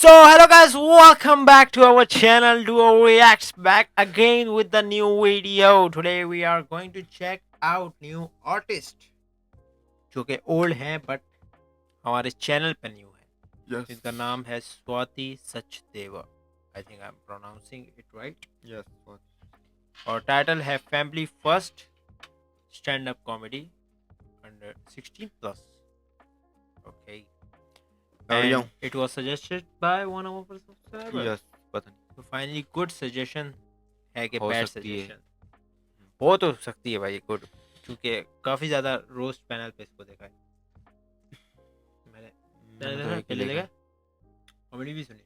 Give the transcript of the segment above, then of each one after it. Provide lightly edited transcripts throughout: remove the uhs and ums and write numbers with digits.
So hello guys, welcome back to our channel Duo Reacts back again with the new video. Today we are going to check out new artist जो कि old हैं but हमारे channel पे new है. Yes. जिनका नाम है Swati Sachdeva. I think I'm pronouncing it right. Yes. What? और title है Family First Stand Up Comedy under 16 plus. Okay. बढ़िया And it was suggested by one of our subscribers. Yes. पता नहीं तो फाइनली गुड सजेशन है कि हो बैड सकती है। सजेशन हो तो सकती है भाई गुड, क्योंकि काफी ज्यादा रोस्ट पैनल पे इसको देखा है मैंने। मैंने तो पहले देखा कॉमेडी भी सुनी,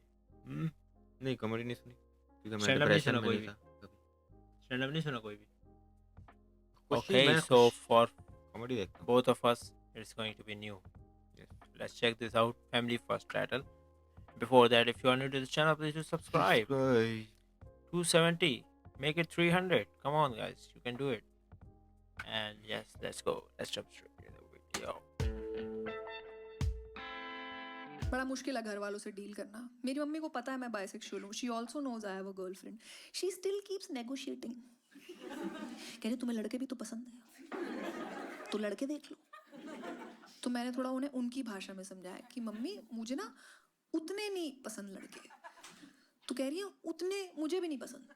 नहीं कॉमेडी नहीं सुनी क्योंकि मैं स्टैंड अप नहीं डिप्रेशन सुना में कोई नहीं भी, था कभी। स्टैंड अप नहीं सुना कोई भी। कुछ ओके मैं सो फॉर कॉमेडी देखता हूँ। Both of us it's going to be new. Let's check this out. Family first title. Before that, if you are new to the channel, please do subscribe. 270. Make it 300. Come on, guys. You can do it. And yes, let's go. Let's jump straight into the video. बड़ा मुश्किल है घर वालों से deal करना. मेरी mummy को पता है मैं बाइसेक्सुअल हूँ. She also knows I have a girlfriend. She still keeps negotiating. कह रही तुम्हें लड़के भी तो पसंद है, तो लड़के देख लो. तो मैंने थोड़ा उन्हें उनकी भाषा में समझाया कि मम्मी मुझे ना उतने नहीं पसंद लड़के. तो कह रही है उतने मुझे भी नहीं पसंद.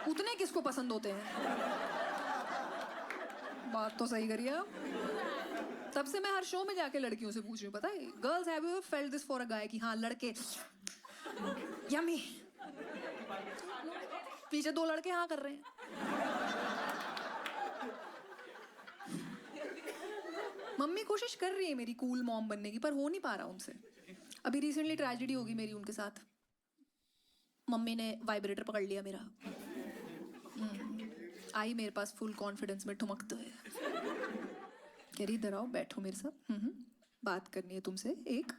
उतने किसको पसंद होते हैं? बात तो सही करिए आप. तब से मैं हर शो में जाके लड़कियों से पूछ रही हूँ, पता है girls have you felt this for a guy कि हाँ लड़के यम्मी. पीछे दो लड़के हाँ कर रहे हैं. मम्मी कोशिश कर रही है मेरी कूल मॉम बनने की, पर हो नहीं पा रहा उनसे. अभी रिसेंटली ट्रेजेडी होगी मेरी उनके साथ. मम्मी ने वाइब्रेटर पकड़ लिया मेरा. आई मेरे पास फुल कॉन्फिडेंस में ठुमकते हुए. कह रही इधर आओ बैठो मेरे साथ. बात करनी है तुमसे एक.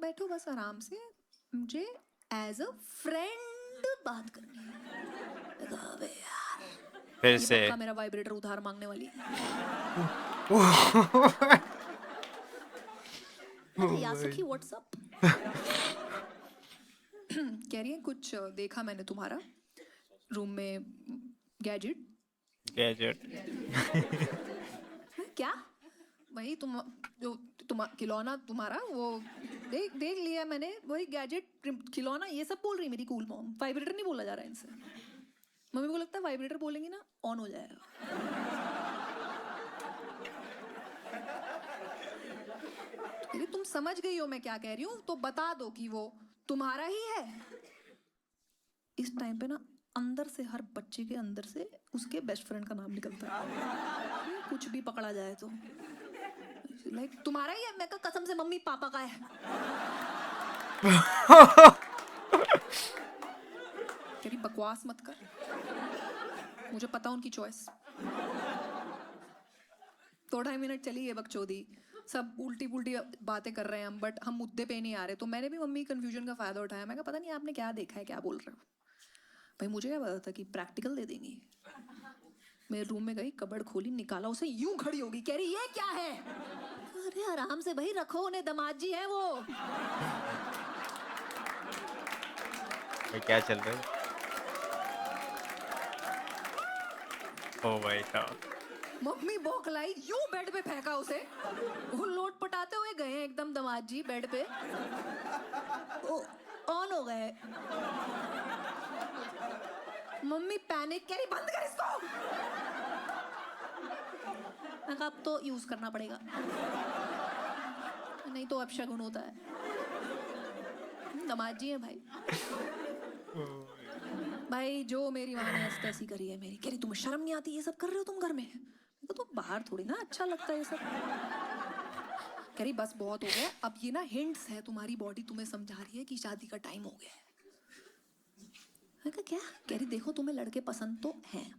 बैठो बस आराम से, मुझे एज अ फ्रेंड बात करनी है. अबे यार फिर ये से पक्का मेरा वाइब्रेटर उधार मांगने वाली है. अरे यासुकी व्हाट्सअप. कह रही है कुछ देखा मैंने तुम्हारा रूम में गैजेट. गैजेट क्या? वही तुम जो तुम खिलौना तुम्हारा वो देख लिया मैंने. वही गैजेट खिलौना ये सब बोल रही मेरी कूल मॉम. वाइब्रेटर नहीं बोला जा रहा है इनसे. मम्मी को लगता है वाइब्रेटर बोलेंगे ना ऑन हो जाएगा. तो तुम समझ गई हो मैं क्या कह रही हूँ, तो बता दो कि वो तुम्हारा ही है. इस टाइम पे ना अंदर से हर बच्चे के अंदर से उसके बेस्ट फ्रेंड का नाम निकलता है. कुछ भी पकड़ा जाए तो लाइक तुम्हारा ही है. मैं कहा कसम से मम्मी पापा का है. तेरी बकवास मत कर, मुझे पता उनकी चॉइस. 2-2.5 मिनट चली ये बकचोदी. सब उल्टी पुल्टी बातें कर रहे हैं हम, बट हम मुद्दे पे नहीं आ रहे. तो मैंने भी मम्मी कंफ्यूजन का फायदा उठाया. मैं कहा पता नहीं आपने क्या देखा है, क्या बोल रहे हो. भाई मुझे क्या पता था कि प्रैक्टिकल दे देंगी. मेरे रूम में गई, कबर्ड खोली, निकाला उसे, यूं खड़ी होगी. कह रही ये क्या है? अरे आराम से भाई रखो, उन्हें दामाद जी है वो. क्या चल रहा है? ओ भाई साहब, मम्मी बौखलाई, यूं बेड पे फेंका उसे. वो लोट पटाते हुए गए हैं एकदम दामाद जी बेड पे. ऑन हो गए. मम्मी पैनिक, कह रही बंद कर इसको. मैं कहा अब तो यूज करना पड़ेगा, नहीं तो अपशगुन होता है. दामाद जी है भाई. भाई जो मेरी माँ ने ऐसी करी है मेरी. कह रही तुम्हें शर्म नहीं आती ये सब कर रहे हो तुम घर में? तो बाहर थोड़ी ना अच्छा लगता है ये सब. कह रही बस बहुत हो गया, अब ये ना हिंट्स है, तुम्हारी बॉडी तुम्हें समझा रही है कि शादी का टाइम हो गया है. मैं कहा क्या? कह रही देखो तुम्हें लड़के पसंद तो हैं,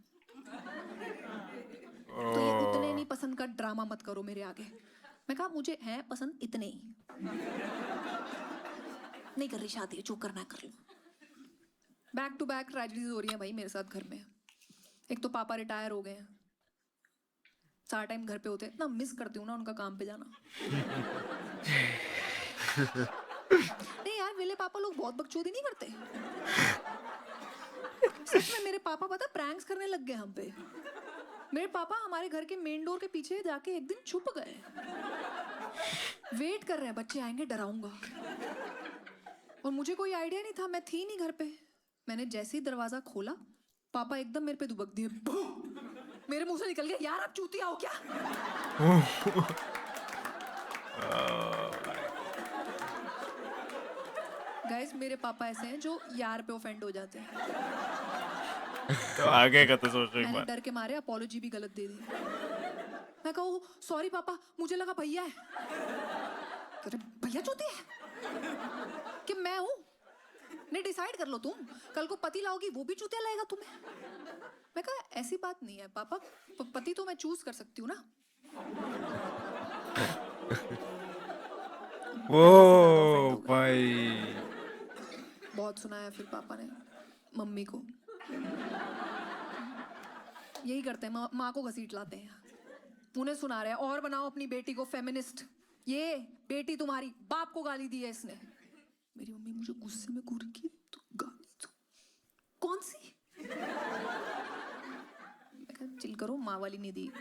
तो ये उतने नहीं पसंद का ड्रामा मत करो मेरे आगे. मैं कहा मुझे हैं पसंद इतने ही. नहीं कर रही शादी, जो करना कर लो. बैक टू बैक ट्रेजेडीज हो रही हैं भाई मेरे साथ घर में. एक तो पापा रिटायर हो गए हैं, सारा टाइम घर पे होते हैं. इतना मिस करती हूँ ना उनका काम पे जाना. नहीं यार, मेरे पापा लोग बहुत बकचोदी नहीं करते। सच में मेरे पापा पता प्रैंक्स करने लग गए हम पे। मेरे पापा हमारे घर के मेन डोर के पीछे जाके एक दिन छुप गए, वेट कर रहे हैं बच्चे आएंगे डराऊंगा। और मुझे कोई आइडिया नहीं था, मैं थी नहीं घर पे। मैंने जैसे ही दरवाजा खोला, पापा एकदम मेरे पे दुबक दिए। मेरे मुंह से निकल गया, यार आप चूतिया हो क्या? गाइस, मेरे पापा ऐसे हैं जो यार पे ऑफेंड हो जाते हैं। तो आगे का तो सोचो एक मैंने बार। डर के मारे अपॉलॉजी भी गलत दे दी। मैं कहूँ सॉरी पापा, मुझे लगा भैया है। अरे भैया चूती है कि मैं हूँ? नहीं, डिसाइड कर लो तुम, कल को पति लाओगी वो भी चूतिया लाएगा तुम्हें। मैं कहा ऐसी बात नहीं है पापा, पति तो मैं चूज कर सकती हूँ ना। ओ भाई, बहुत सुनाया फिर पापा ने मम्मी को। यही करते हैं, माँ को घसीट लाते हैं। उन्हें सुना रहे हैं और बनाओ अपनी बेटी को फेमिनिस्ट। ये बेटी तुम्हारी, बाप को गाली दी है इसने। मेरी मम्मी मुझे गुस्से में घूर की तो गाली तो कौन सी? मैं कहा चिल करो, माँ वाली नहीं दी।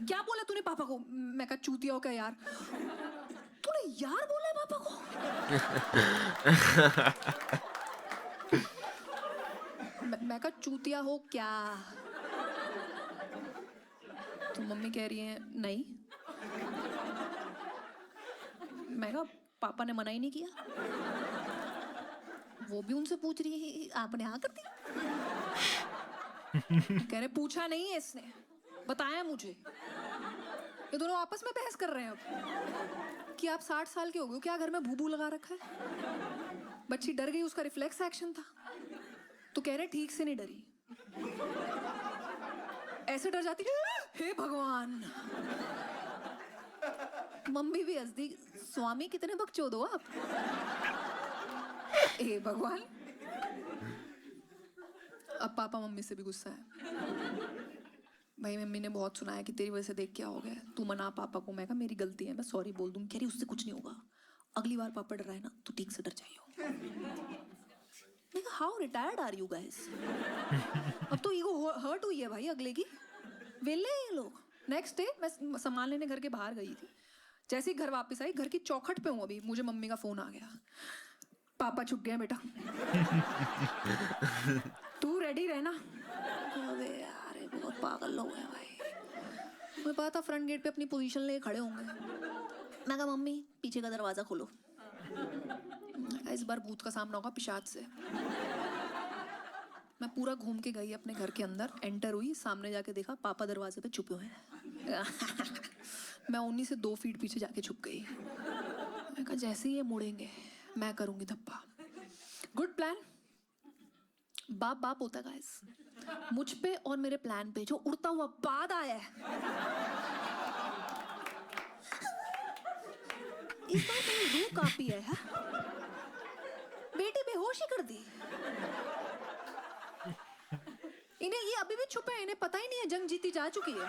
क्या बोला तूने पापा को? मैं कहा चूतिया हो क्या यार? तूने यार बोला है पापा को? मैं कहा चूतिया हो क्या? तो मम्मी कह रही है नहीं। मैं कहा पापा ने मना ही नहीं किया। वो भी उनसे पूछ रही है आपने हाँ कर दी? कह रहे पूछा नहीं है इसने, बताया मुझे। ये दोनों आपस में बहस कर रहे हैं अब कि आप 60 साल के हो गए, क्या घर में भूबू लगा रखा है? बच्ची डर गई, उसका रिफ्लेक्स एक्शन था। तो कह रहे ठीक से नहीं डरी, ऐसे डर जाती हे भगवान। मम्मी भी हंस दी, स्वामी कितने बकचोद हो आप। हे भगवान। अब पापा मम्मी से भी गुस्सा है। भाई मम्मी ने बहुत सुनाया कि तेरी वजह से देख क्या हो गया, तू मना पापा को। मैं कहा मेरी गलती है, मैं सॉरी बोल दूंगी। कह रही उससे कुछ नहीं होगा, अगली बार पापा डर रहा है ना तो ठीक से डर जाइयो। मैं कहा how retired are you guys? अब तो ईगो हर्ट हुई है भाई अगले की। वेले ये लोग। नेक्स्ट डे मैं सामान लेने घर के बाहर गई थी। जैसे ही घर वापस आई, घर की चौखट पे हूँ अभी, मुझे मम्मी का फोन आ गया, पापा छुप गए बेटा, तू रेडी रहना। अबे यार ये बहुत पागल लोग हैं भाई। मुझे पता था फ्रंट गेट पे अपनी पोजीशन लेके खड़े होंगे। मैं कहा मम्मी पीछे का दरवाजा खोलो। इस बार भूत का सामना होगा पिशाच से। मैं पूरा घूम के गई अपने घर के अंदर, एंटर हुई, सामने जाके देखा पापा दरवाजे पे छुपे हुए हैं। मैं उन्हीं से 2 फीट पीछे जाके छुप गई। मैं कहा जैसे ही ये मुड़ेंगे मैं करूंगी धप्पा। Good plan. बाप बाप होता गाइस। मुझ पे और मेरे प्लान पे जो उड़ता हुआ बाद आया है, इस बार मेरी रूह कांपी है। बेटी बेहोशी कर दी। इन्हें ये अभी भी छुपे हैं, इन्हें पता ही नहीं है जंग जीती जा चुकी है।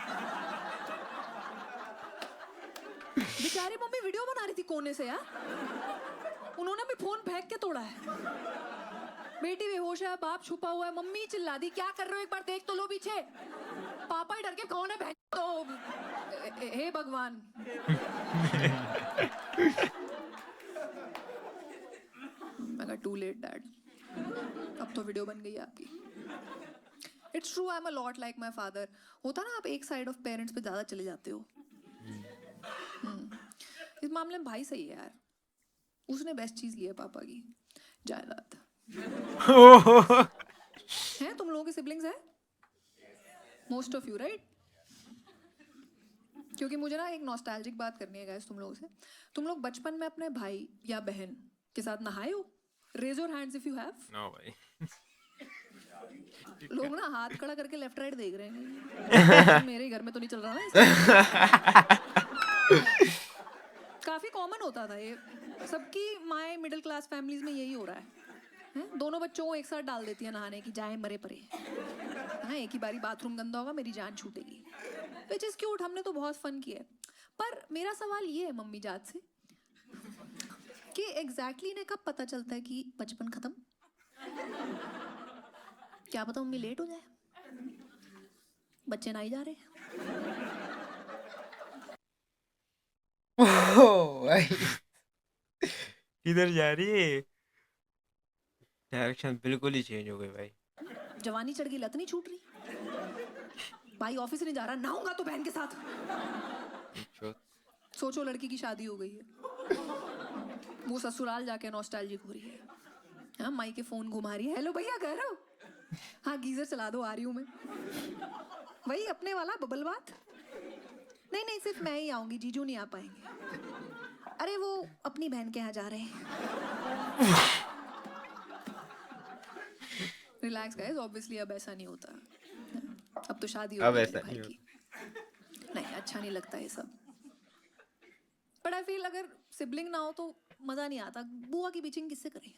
बेचारी मम्मी वीडियो बना रही थी कोने से यार, उन्होंने भी फोन फेंक के तोड़ा है। बेटी बेहोश है, बाप छुपा हुआ है, मम्मी चिल्ला दी क्या कर रहे हो, एक बार देख तो लो पीछे। पापा ही डर के कौन है बहन तो। हे भगवान। मैं कहा टू लेट डैड, अब तो वीडियो बन गई आपकी। It's true, I am a lot like my father. होता ना आप एक साइड ऑफ पेरेंट्स पे ज्यादा चले जाते हो। इस मामले में भाई सही है यार, उसने बेस्ट चीज ली है पापा की, जायदाद। हैं तुम लोगों के सिबलिंग्स हैं? Most of you right? क्योंकि मुझे ना एक नॉस्टैल्जिक बात करनी है गाइस तुम लोगों से। तुम लोग बचपन में अपने भाई या बहन के साथ नहाए हो? Raise your hands if you have. No भाई। लोग ना हाथ खड़ा करके लेफ्ट राइट देख रहे हैं। मेरे घर में तो नहीं चल रहा ना काफी कॉमन होता था ये, सबकी माए मिडिल क्लास फैमिलीज में यही हो रहा है। दोनों बच्चों को एक साथ डाल देती है नहाने की, जाए मरे परे। हाँ, एक ही बारी बाथरूम गंदा होगा मेरी जान छूटेगी। विच इज क्यूट, हमने तो बहुत फन किया है। पर मेरा सवाल ये है मम्मी जात से कि एग्जैक्टली इन्हें कब पता चलता है कि बचपन खत्म? क्या पता मम्मी लेट हो जाए, बच्चे ना ही जा रहे। ओह भाई, किधर जा रही है? डायरेक्शन बिल्कुल ही चेंज हो गई भाई। जवानी चढ़ गई, लत नहीं छूट रही। भाई ऑफिस नहीं जा रहा, नहाऊंगा तो बहन के साथ। अच्छा, सोचो लड़की की शादी हो गई है, वो ससुराल जाके नॉस्टैल्जिक हो रही है। हाँ, माई के फोन घुमा रही है, हेलो भैया घर हो? हाँ गीजर चला दो, आ रही हूँ मैं। वही अपने वाला बबल बात। नहीं नहीं, सिर्फ मैं ही आऊंगी, जीजू नहीं आ पाएंगे। अरे वो अपनी बहन के यहाँ जा रहे हैं। रिलैक्स गाइस, ऑब्वियसली अब ऐसा नहीं होता। अब तो शादी हो अब गई ऐसा मेरे नहीं भाई की। नहीं, अच्छा नहीं लगता ये सब। बट आई फील अगर सिबलिंग ना हो तो मजा नहीं आता। बुआ की बीचिंग किससे करें?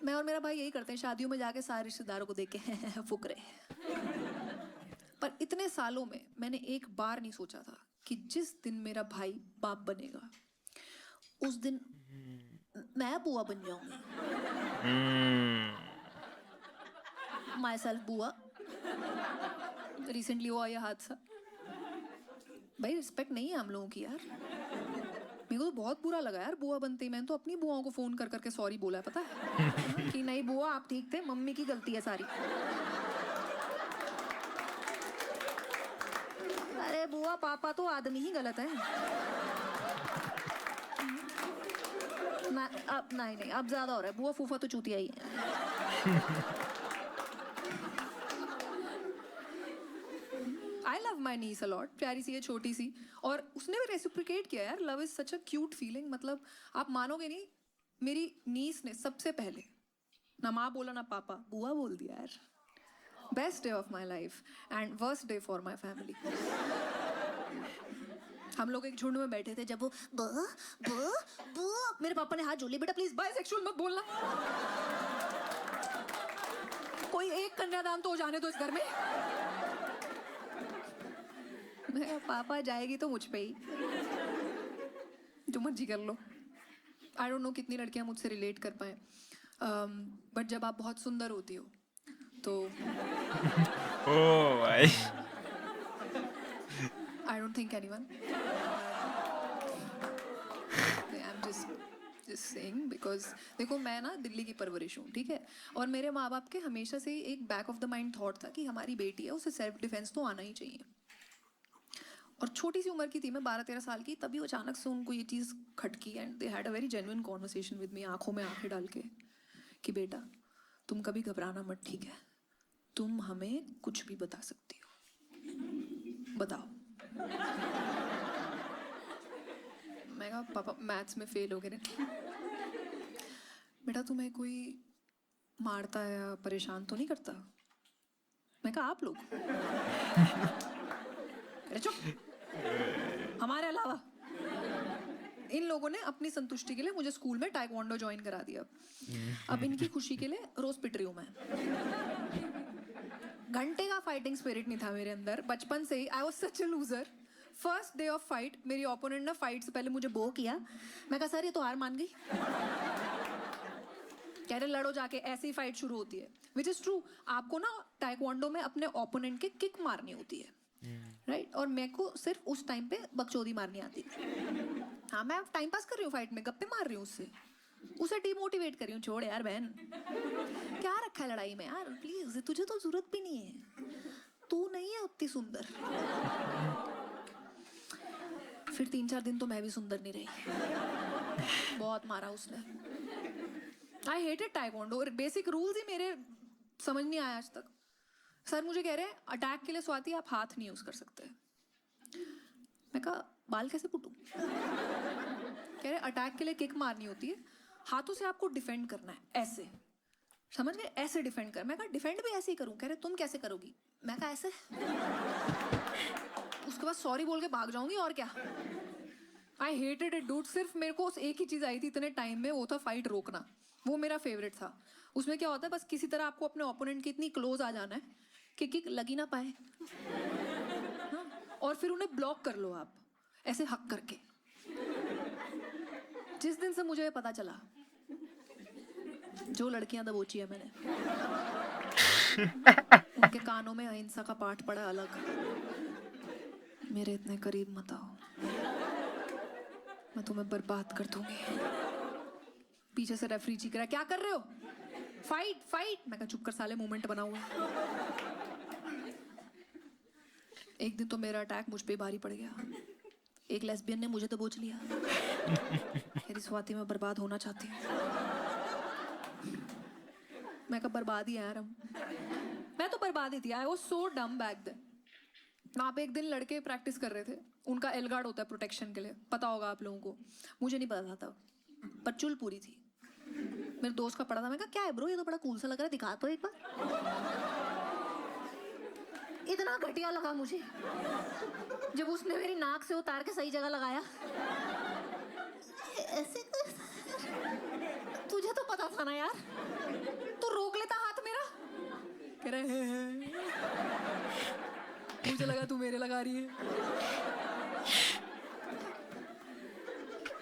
मैं और मेरा भाई यही करते हैं, शादियों में जाके सारे रिश्तेदारों को देख के फुकरे। पर इतने सालों में मैंने एक बार नहीं सोचा था कि जिस दिन मेरा भाई बाप बनेगा उस दिन मैं बुआ बन जाऊंगी। माई सेल्फ बुआ। रिसेंटली हुआ यह हादसा। भाई रिस्पेक्ट नहीं है हम लोगों की यार। मेरे को तो बहुत बुरा लगा यार बुआ बनते ही। मैंने तो अपनी बुआओं को फोन कर करके सॉरी बोला है, पता है कि नहीं बुआ आप ठीक थे, मम्मी की गलती है सारी। अरे बुआ पापा तो आदमी ही गलत है। अब नहीं, अब ज्यादा हो रहा है। बुआ फूफा तो चूतिया ही है। I love my niece a lot. प्यारी सी है, छोटी सी, और उसने भी रेसिप्रोकेट किया यार। Love is such a cute feeling. मतलब आप मानोगे नहीं, मेरी नीस ने सबसे पहले ना माँ बोला ना पापा, बुआ बोल दिया यार। Best day of my life and worst day for my family. हम लोग एक झुंड में बैठे थे जब वो बुआ बुआ बुआ, मेरे पापा ने हाथ जोड़ लिया, बेटा प्लीज बाइसेक्सुअल मत बोलना। कोई एक कन्यादान तो हो जाने दो इस घर में। मैं पापा जाएगी तो मुझ पे ही, जो मर्जी कर लो। आई डोंट नो कितनी लड़कियां मुझसे रिलेट कर पाए, बट जब आप बहुत सुंदर होती हो तो ओह भाई, I don't think anyone. I am just saying because देखो मैं ना दिल्ली की परवरिश हूँ, ठीक है, और मेरे माँ बाप के हमेशा से एक back of the mind thought था कि हमारी बेटी है, उसे सेल्फ डिफेंस तो आना ही चाहिए। और छोटी सी उम्र की थी मैं, 12-13 साल की, तभी अचानक से उनको ये चीज़ खटकी and they had a very genuine conversation with me, आंखों में आंखें डाल के, कि बेटा तुम कभी घबराना मत, ठीक है, तुम हमें कुछ भी बता सकती हो, बताओ। मैं कहा पापा मैथ्स में फेल हो गए। बेटा तुम्हें कोई मारता है या परेशान तो नहीं करता? मैं कहा आप लोग? अरे चुप। हमारे अलावा इन लोगों ने अपनी संतुष्टि के लिए मुझे स्कूल में टाइक्वांडो ज्वाइन करा दिया। अब इनकी खुशी के लिए रोज पिट रही हूं मैं। घंटे का फाइटिंग स्पिरिट नहीं था मेरे अंदर बचपन से ही। I was such a loser. First day of fight मेरी ओपोनेंट ने फाइट से पहले मुझे बो किया। मैं कहा सर ये तो हार मान गई। कह रहे लड़ो जाके, ऐसी ही फाइट शुरू होती है, विच इज ट्रू। आपको ना टाइक्वांडो में अपने ओपोनेंट के किक मारनी होती है, राइट? और मेरे को सिर्फ उस टाइम पे बकचोदी मारनी आती थी। हाँ मैं टाइम पास कर रही हूँ, फाइट में गप्पे मार रही हूँ उससे, उसे डिमोटिवेट कर रही हूँ। छोड़ यार बहन, क्या रखा है लड़ाई में यार, प्लीज, तुझे तो जरूरत भी नहीं है, तू नहीं है उतनी सुंदर। फिर 3-4 दिन तो मैं भी सुंदर नहीं रही। बहुत मारा उसने। I hated taekwondo. Basic rules ही मेरे समझ नहीं आया आज तक। सर मुझे कह रहे हैं अटैक के लिए स्वाति आप हाथ नहीं यूज कर सकते। मैं कहा बाल कैसे पुटूं? कह रहे अटैक के लिए किक मारनी होती है, हाथों से आपको डिफेंड करना है, ऐसे, समझ गए, ऐसे डिफेंड कर। मैं कहा डिफेंड भी ऐसे ही करूं। कह रहे तुम कैसे करोगी? मैं कहा ऐसे। उसके बाद सॉरी बोल के भाग जाऊंगी और क्या। I hated it dude. सिर्फ मेरे को एक ही चीज आई थी इतने टाइम में, वो था फाइट रोकना। वो मेरा फेवरेट था। उसमें क्या होता है, बस किसी तरह आपको अपने ओपोनेंट के इतनी क्लोज आ जाना है कि किक लगी ना पाए। हाँ? और फिर उन्हें ब्लॉक कर लो आप, ऐसे हक करके। जिस दिन से मुझे पता चला जो लड़कियां दबोची है मैंने, उनके कानों में अहिंसा का पाठ पड़ा अलग। मेरे इतने करीब मत आओ, मैं तुम्हें बर्बाद कर दूंगी। पीछे से रेफरी चीख रहा है, क्या कर रहे हो? Fight fight. मैं कहा चुप कर साले, मूवमेंट बना हुआ है। एक दिन तो मेरा अटैक मुझ पे भारी पड़ गया। एक लेस्बियन ने मुझे दबोच लिया। मेरी स्वाति में बर्बाद होना चाहती हूँ। मैं कहा बर्बाद ही है यार हम। मैं तो बर्बाद ही थी। आई वाज सो डम बैक देन। वहाँ पे एक दिन लड़के प्रैक्टिस कर रहे थे। उनका एल गार्ड होता है प्रोटेक्शन के लिए, पता होगा आप लोगों को। मुझे नहीं पता था तब, पर चुल पूरी थी। मेरे दोस्त का पड़ा था। मैं कहा क्या है ब्रो, ये तो बड़ा कूल सा लग रहा है, दिखा तो एक बार। इतना घटिया लगा मुझे जब उसने मेरी नाक से उतार के सही जगह लगाया। ऐसे तुझे तो पता था ना यार, तू रोक लेता हाथ मेरा। कह रहे हैं मुझे लगा तू मेरे लगा रही है।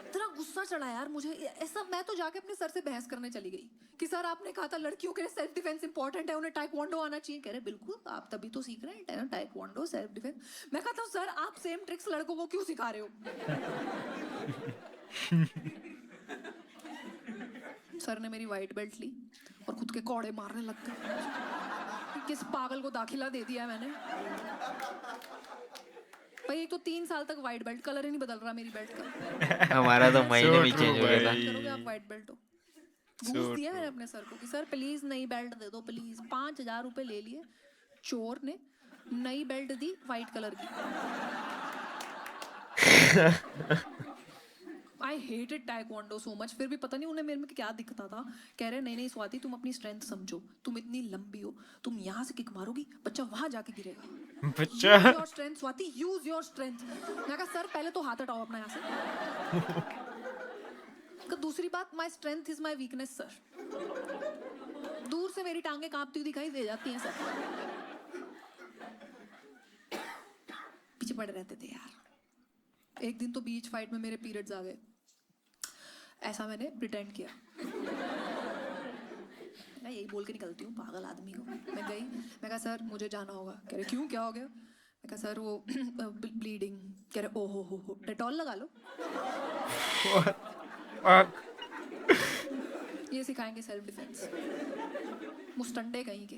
इतना गुस्सा चढ़ा यार मुझे ऐसा। मैं तो जाके अपने सर से बहस करने चली गई कि सर आपने कहा था लड़कियों के लिए सेल्फ डिफेंस इंपॉर्टेंट है, उन्हें टाइकवांडो आना चाहिए। कह रहे बिल्कुल, आप तभी तो सीख रहे हैं टाइकवांडो सेल्फ डिफेंस। मैं कहता हूँ सर आप सेम ट्रिक्स लड़कों को क्यों सिखा रहे हो? सर ने मेरी वाइट बेल्ट ली और खुद के कौड़े मारने लग गए। किस पागल को दाखिला दे दिया मैंने भाई। एक तो 3 साल तक वाइट बेल्ट, कलर ही नहीं बदल रहा मेरी बेल्ट का। हमारा तो महीने में So चेंज हो true, गया था। भाई। करोगे आप वाइट बेल्ट हो? So घूस दिया मैंने true. अपने सर को कि सर प्लीज नई बेल्ट दे दो प्लीज। 5,000 रुपए ले लिए चोर ने, नई बेल्ट दी वाइट कलर की। I hated taekwondo so much. फिर भी पता नहीं उन्हें मेरे में क्या दिखता था। कह रहे नहीं नहीं स्वाति तुम अपनी स्ट्रेंथ समझो, तुम इतनी लंबी हो, तुम यहाँ से किक मारोगी बच्चा वहां जाके गिरेगा। बच्चा use your strength Swati, use your strength. मैं कहा सर पहले तो हाथ हटाओ अपना यहाँ से। दूसरी बात, my strength is my weakness sir. दूर से मेरी टांगे कांपती हुई दिखाई दे जाती हैं सर। पीछे पड़े रहते थे यार। एक दिन तो बीच फाइट में मेरे पीरियड्स आ गए। ऐसा मैंने प्रिटेंड किया। मैं यही बोल के निकलती हूँ पागल आदमी को। मैं गई, मैं कहा सर मुझे जाना होगा। कह रहे क्यों, क्या हो गया? मैं कहा सर वो ब्लीडिंग। कह रहे ओ हो डेटॉल लगा लो। ये सिखाएंगे सेल्फ डिफेंस, मुस्टंडे कहीं के।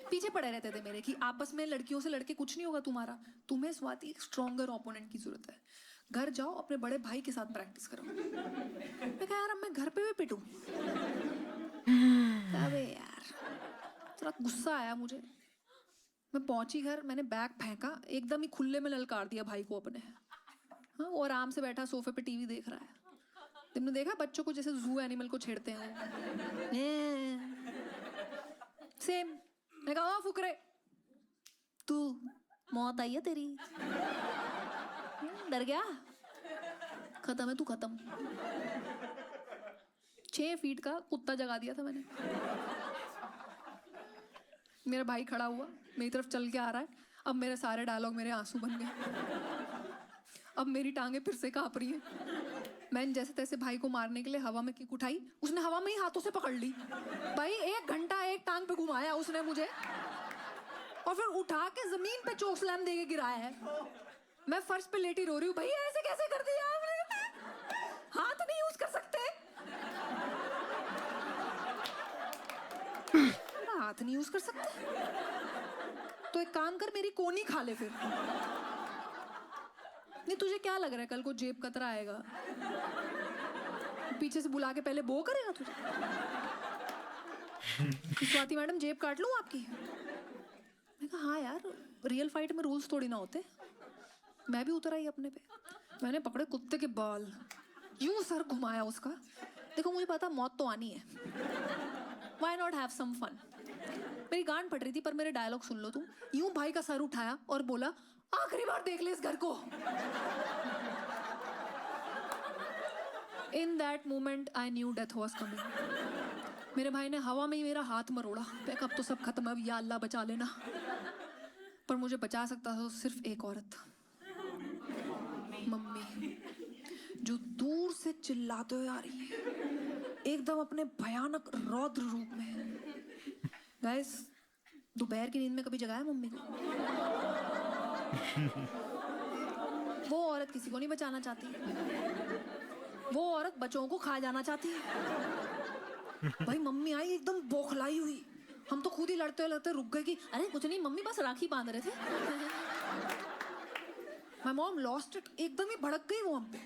पीछे पड़े रहते थे मेरे कि आपस में लड़कियों से लड़के कुछ नहीं होगा तुम्हारा, तुम्हें स्वाति एक स्ट्रॉन्गर ओपोनेंट की जरूरत है। घर जाओ अपने बड़े भाई के साथ प्रैक्टिस करो। मैं कहा यार अब मैं घर पे भी पिटूं? अबे यार थोड़ा गुस्सा आया मुझे। मैं पहुंची घर, मैंने बैग फेंका, एकदम ही खुले में ललकार दिया भाई को अपने। हाँ वो आराम से बैठा सोफे पे टीवी देख रहा है। तुमने देखा बच्चों को जैसे जू एनिमल को छेड़ते हैं सेम। मैं कहा फुकरे तू मौत आई है तेरी, डर गया, खत्म है तू खत्म। 6 फीट का कुत्ता जगा दिया था मैंने। मेरा भाई खड़ा हुआ मेरी तरफ चल के आ रहा है। अब मेरे सारे डायलॉग मेरे आंसू बन गए। अब मेरी टांगे फिर से कांप रही है। मैंने जैसे तैसे भाई को मारने के लिए हवा में किक उठाई, उसने हवा में ही हाथों से पकड़ ली। भाई 1 घंटा एक टांग पे घुमाया उसने मुझे और फिर उठा के जमीन पे चोक स्लैम दे के गिराया है। मैं फर्श पे लेटी रो रही हूँ। भाई ऐसे कैसे कर दिया आपने? हाथ नहीं यूज कर सकते? हाथ नहीं यूज कर सकते तो एक काम कर मेरी कोनी खा ले फिर। नहीं तुझे क्या लग रहा है कल को जेब कतरा आएगा, पीछे से बुला के पहले बो करेगा तुझे? स्वाति मैडम जेब काट लूं आपकी? मैं कहा हाँ यार रियल फाइट में रूल्स थोड़ी ना होते। मैं भी उतर आई अपने पे। मैंने पकड़े कुत्ते के बाल, यूं सर घुमाया उसका। देखो मुझे पता मौत तो आनी है, why not have some fun. मेरी गांड फट रही थी पर मेरे डायलॉग सुन लो तुम। यूं भाई का सर उठाया और बोला आखिरी बार देख ले इस घर को। In that moment I knew death was coming. मेरे भाई ने हवा में ही मेरा हाथ मरोड़ा। मैं अब तो सब खत्म है, या अल्लाह बचा लेना। पर मुझे बचा सकता था तो सिर्फ एक औरत, मम्मी, जो दूर से चिल्लाते हुए आ रही है, एकदम अपने भयानक रौद्र रूप में। गाइस, दोपहर की नींद में कभी जगाया मम्मी को? वो औरत किसी को नहीं बचाना चाहती, वो औरत बच्चों को खा जाना चाहती है। भाई मम्मी आई एकदम बौखलाई हुई, हम तो खुद ही लड़ते लड़ते रुक गए कि अरे कुछ नहीं मम्मी, बस राखी बांध रहे थे। माय मॉम लॉस्ट इट, एकदम ही भड़क गई वो हम पे।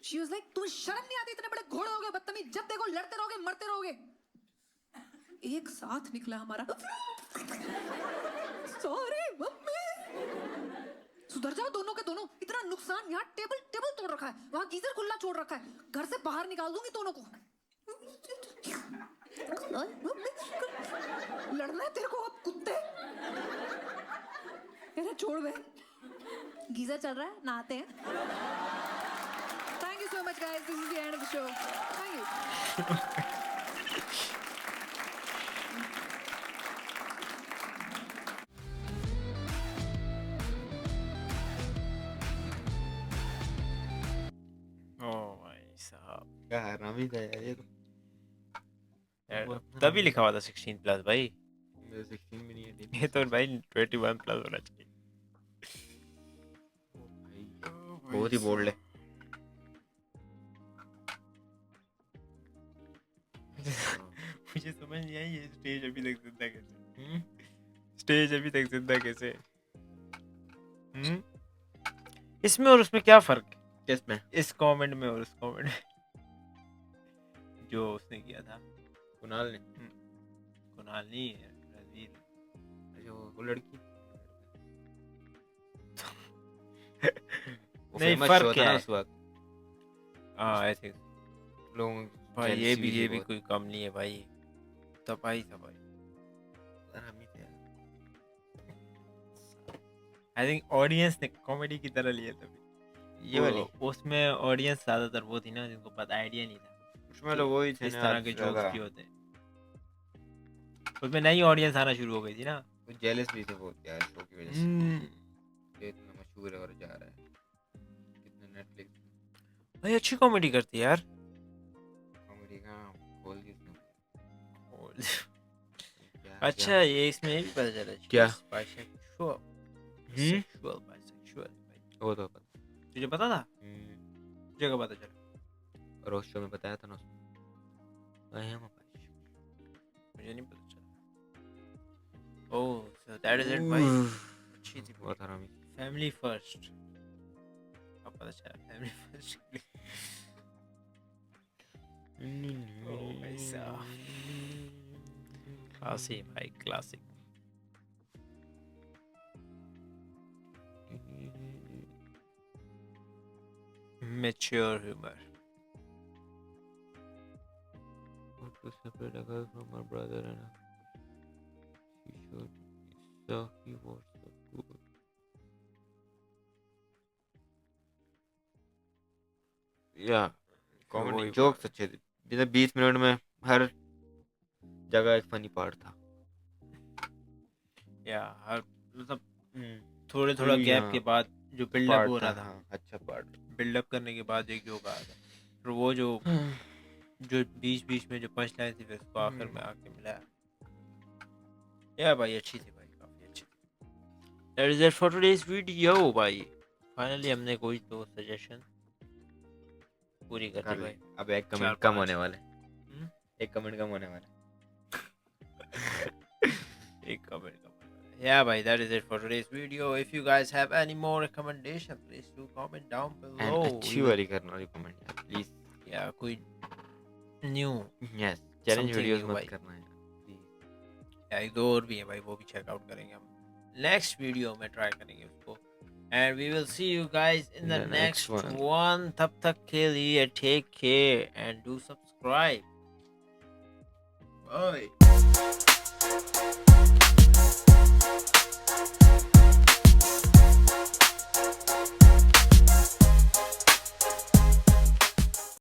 शी वाज लाइक, तुम्हें शर्म नहीं आती? इतने बड़े घोड़े हो गए, बदतमीज, जब देखो लड़ते रहोगे मरते रहोगे। एक साथ निकला हमारा सॉरी मम्मी, सुधर जाओ दोनों के दोनों, इतना नुकसान, यहाँ टेबल टेबल तोड़ रखा है, वहाँ गीजर खुला छोड़ रखा है, घर से बाहर निकाल दूंगी दोनों को। लड़ना है तेरे को अब कुत्ते? अरे छोड़ बे, गीजर चल रहा है, नहाते हैं। Thank you so much guys, this is the end of the show. Thank you. ओ भाई साहब, क्या हरामी था यार ये तो। यार, तभी लिखा हुआ था 16+ भाई। मेरे 16 भी नहीं है ये तो भाई 21+ होना चाहिए। बहुत ही बोल्ड है। मुझे समझ नहीं आई ये स्टेज अभी तक जिंदा कैसे, स्टेज अभी तक जिंदा कैसे। इसमें और उसमें क्या फर्क है? किसमें? इस कमेंट में और उस कमेंट में जो उसने किया था कुणाल ने। कुणाल नहीं है, रणवीर। अच्छा वो लड़की वो नहीं, famous फर्क show था क्या ना है? उस वक्त। हाँ आई थिंक लोगों भाई jealousy ये भी भी थी बहुत। कोई कम नहीं है भाई, तपाई था भाई। हरामी थे यार। आई थिंक ऑडियंस ने कॉमेडी की तरह लिया था ये वाली उसमें ऑडियंस ज्यादातर वो थी ना जिनको पता आइडिया नहीं था उसमें तो वही थे इस ना तरह के ज्यादा। जोक्स भी होते हैं। उसमें नई ऑडियंस आना शुरू हो गई थी ना। वो जेलस भी थे बहुत यार शो की वजह से। ये इतना मशहूर है और जा रहा है कितने नेटफ्लिक्स भाई अच्छी कॉमेडी करती है यार। कॉमेडी का खोल दी उसने। क्या अच्छा ये इसमें ये भी पता चला क्या? बाइसेक्सुअल बाइसेक्सुअल वो तो पता। तुझे पता था? तुझे कब पता चला? और उस शो में बताया था ना उसने। आई एम मुझे नहीं पता चला। ओह सो दैट इज इट भाई। अच्छी थी बहुत हरामी। Family first. अब पता चला फैमिली फर्स्ट। ओह भाई साहब, क्लासिक भाई classic. Mature humor. To separate a girl from her brother and she should so he was so good. या कॉमेडी जोक्स अच्छे थे। जैसे 20 मिनट में हर जगह एक फनी पार्ट था। या हर मतलब थोड़े थोड़ा गैप के बाद जो बिल्डअप हो रहा था, अच्छा पार्ट बिल्डअप करने के बाद एक जोक आया था, फिर वो जो बीच बीच में जो पंच लाइन थी फिर उसको आखिर में आके मिलाया। या भाई अच्छी थी भाई, काफी अच्छी थी। That is it for today's video भाई। फाइनली हमने कोई तो सजेशन पूरी कर दी भाई। अब एक कमेंट कम होने वाला है। एक कमेंट कम होने वाला है। एक comment come. Yeah bhai, that is it for today's video. If you guys have any more recommendation, please do comment down below. अच्छी वाली करना रिकमेंड यार प्लीज। या कोई new yes challenge Something videos new मत भाई। करना यार प्लीज। या एक दो और भी है भाई, वो भी चेकआउट करेंगे हम नेक्स्ट वीडियो में, ट्राई करेंगे उसको। And we will see you guys in the next one. तब तक के लिए take care and do subscribe. Bye.